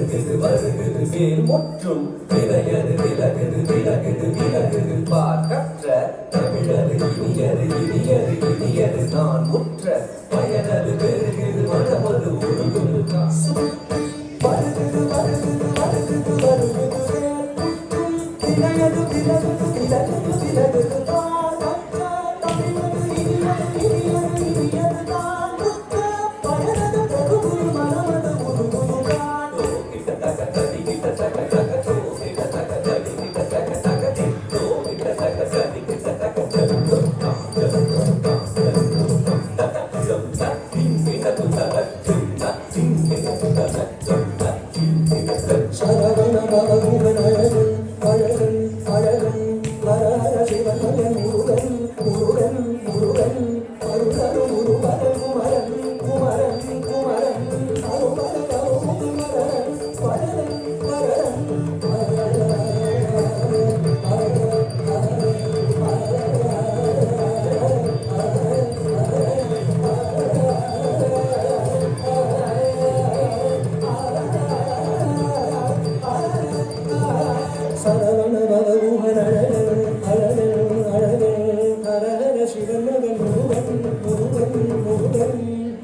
வருகுது மேல் முற்றும் விளையது விலகுது விலகுது விலகுது பார்க்கற்ற தமிழது இனியது இனியது இனியது நான் முற்ற பயனது பெருகுது மனமது உருகுது காசு வருகுது வருகுது வருகுது வருகுது மேல் முற்றும் விளையது விலகுது விலகுது விலகுது பார்க்கற்ற தமிழது இனியது இனியது இனியது நான் முற்ற பயனது பெருகுது மனமது உருகுது காடு கிட்ட தக தடி கிட்ட தக தக தோ கிட்ட தக தடி கிட்ட தக தக தி தோ கிட்ட தக தடி கிட்ட தக தக தோ தா தா தா தா தம் தா திங் கிட்ட தக திங் தா திங் கிட்ட தக தம் தா திங் கிட்ட தக சரவண பவகுணன் அழகன் அழகன் அழகன் ஹர சிவன் முருகன் முருகன் முருகன் அருளரு முருகன் குமரன் குமரன் குமரன் அருளரு குமரன் பரன் பரன் சரவண பவகுணன் அழகன் அழகன் அழகன் ஹர சிவன் முருகன் முருகன் முருகன்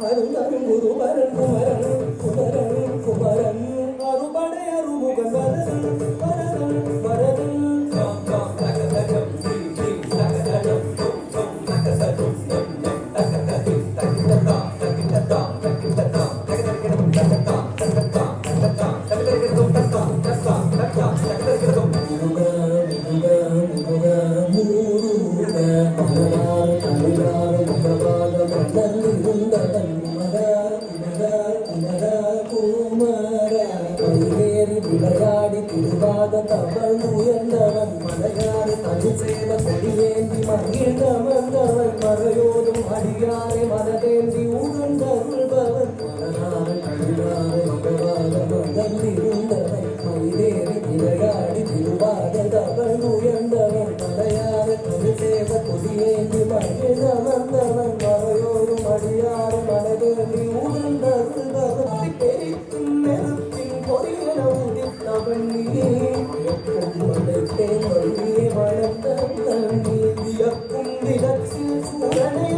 அருளரு முருகன் குமரன் குமரன் குமரன் அருபடை அருமுகன் வரதன் வரதன் வரதன் தாம் தாம் தக தகம் திங் திங் தக தகம் தொம் தொம் தக தகம் நம் நம் தக தகிம் தகிட தாம் தகிட தாம் தகிட தாம் தகிட தகிடம் தக தாம் தக தாம் தக தாம் தகிட தகிடம் தக தாம் தக தாம் தக தாம் தகிட தகிடம் முருகா முருகா முருகா முருகா மலரார் கலிரார் முகவாத மன்னன் மகா மகா மகா குமாரா பல்வேறு விளையாடி திருவாத தமிழ் உயர்ந்தவன் மலையாறு தமிழ் சேவ கொடியேந்தி மகிழ்ந்தவன் மறையோதும் அடியாரை மனதேந்தி உகந்தருள்பவன் மலராறு கலிரார் முகவாத மன்னன் இருந்தவன் பல்வேறு விளையாடி திருவாத தமிழ் உயர்ந்தவன் மலையாறு தமிழ் சேவ கொடியேந்தி மகிழ்ந்தவன் மறையோதும் அடியாரை மனதேந்தி உகந்தருள்பவன் பெரிக்கும் நெருப்பின் பொறியன உதித்தவன் நீ மலைத்தே வழியே வளர்த்தவன் நீ வியக்கும் விதத்தில் சூரனை